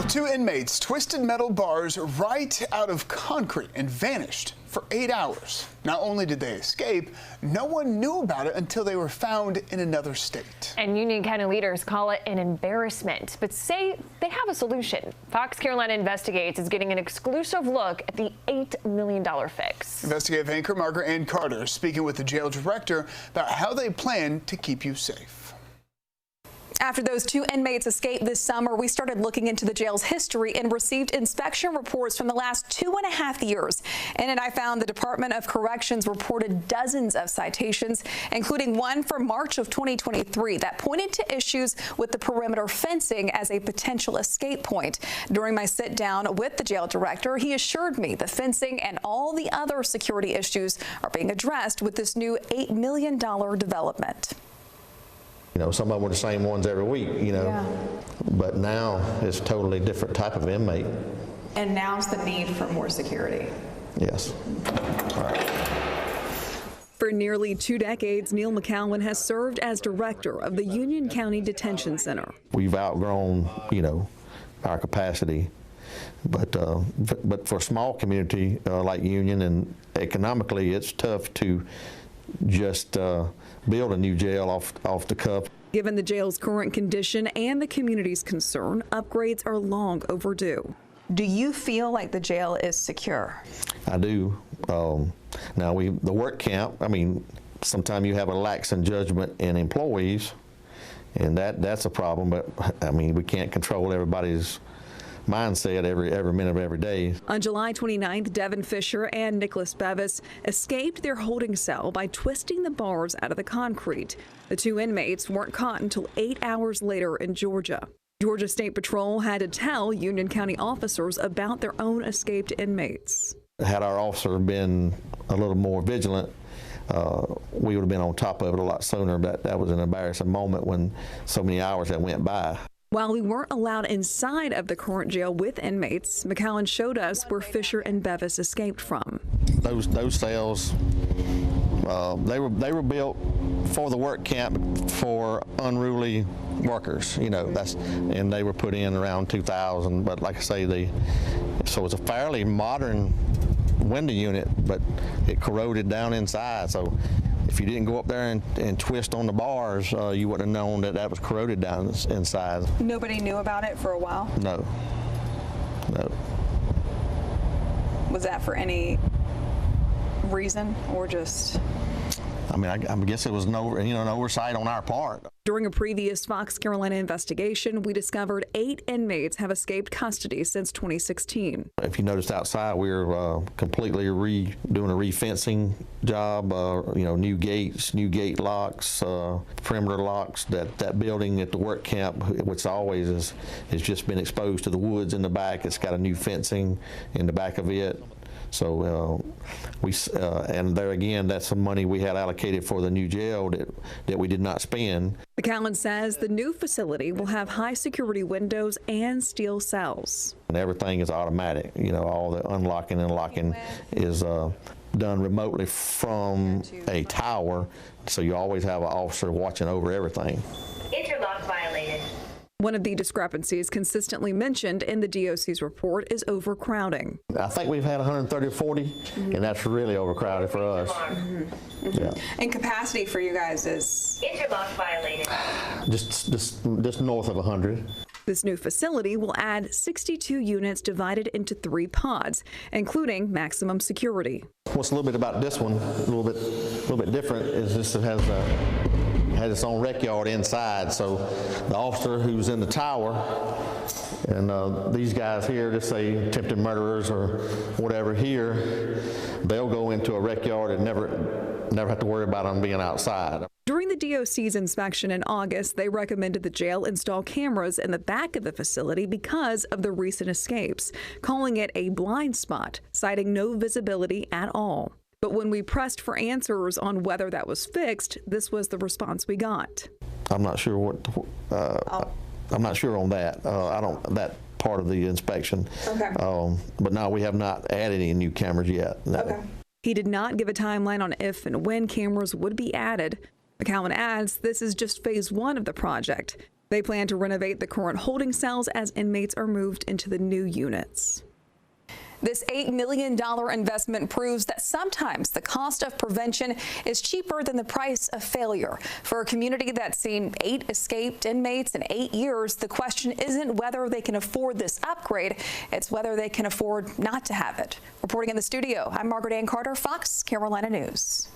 Well, two inmates twisted metal bars right out of concrete and vanished for 8 hours. Not only did they escape, no one knew about it until they were found in another state. And Union County leaders call it an embarrassment, but say they have a solution. Fox Carolina Investigates is getting an exclusive look at the $8 million fix. Investigative anchor Margaret-Ann Carter speaking with the jail director about how they plan to keep you safe. After those two inmates escaped this summer, we started looking into the jail's history and received inspection reports from the last 2.5 years. In it, I found the Department of Corrections reported dozens of citations, including one from March of 2023 that pointed to issues with the perimeter fencing as a potential escape point. During my sit down with the jail director, he assured me the fencing and all the other security issues are being addressed with this new $8 million development. You know, some of them were the same ones every week, but now it's a totally different type of inmate. And now's the need for more security. Yes. All right. For nearly 2 decades, Neil McCowan has served as director of the Union County Detention Center. We've outgrown, our capacity, but for a small community like Union, and economically, it's tough to just build a new jail off the cuff. Given the jail's current condition and the community's concern, upgrades are long overdue. Do you feel like the jail is secure? I do. Now the work camp, sometimes you have a lax in judgment in employees, and that's a problem, but we can't control everybody's mindset every minute of every day. On July 29th, Devin Fisher and Nicholas Bevis escaped their holding cell by twisting the bars out of the concrete. The two inmates weren't caught until 8 hours later in Georgia. Georgia State Patrol had to tell Union County officers about their own escaped inmates. Had our officer been a little more vigilant, we would have been on top of it a lot sooner, but that was an embarrassing moment when so many hours that went by. While we weren't allowed inside of the current jail with inmates, McCowan showed us where Fisher and Bevis escaped from. Those cells, they were built for the work camp for unruly workers, and they were put in around 2000. But like I say, so it's a fairly modern window unit, but it corroded down inside. So if you didn't go up there and twist on the bars, you wouldn't have known that was corroded down inside. Nobody knew about it for a while? No. Was that for any reason or just? I guess it was an oversight on our part. During a previous Fox Carolina investigation, we discovered 8 inmates have escaped custody since 2016. If you noticed outside, we were completely doing a refencing job, new gates, new gate locks, perimeter locks. That building at the work camp, which always has just been exposed to the woods in the back, it's got a new fencing in the back of it. So and there again, that's some money we had allocated for the new jail that we did not spend. McCowan says the new facility will have high security windows and steel cells. And everything is automatic. All the unlocking and locking is done remotely from a tower, so you always have an officer watching over everything. Interlock violated. One of the discrepancies consistently mentioned in the DOC's report is overcrowding. I think we've had 130 or 40, and that's really overcrowded for us. Yeah. And capacity for you guys is? Interlock violated. Just north of 100. This new facility will add 62 units divided into 3 pods, including maximum security. What's a little bit about this one, a little bit different, is this has its own rec yard inside, so the officer who's in the tower and these guys here, just say attempted murderers or whatever here, they'll go into a rec yard and never have to worry about them being outside. During the DOC's inspection in August, they recommended the jail install cameras in the back of the facility because of the recent escapes, calling it a blind spot, citing no visibility at all. But when we pressed for answers on whether that was fixed, this was the response we got. I'm not sure I'm not sure on that. That part of the inspection. Okay. But no, we have not added any new cameras yet. No. Okay. He did not give a timeline on if and when cameras would be added. McCowan adds this is just phase 1 of the project. They plan to renovate the current holding cells as inmates are moved into the new units. This $8 million investment proves that sometimes the cost of prevention is cheaper than the price of failure. For a community that's seen 8 escaped inmates in 8 years, the question isn't whether they can afford this upgrade, it's whether they can afford not to have it. Reporting in the studio, I'm Margaret-Ann Carter, Fox Carolina News.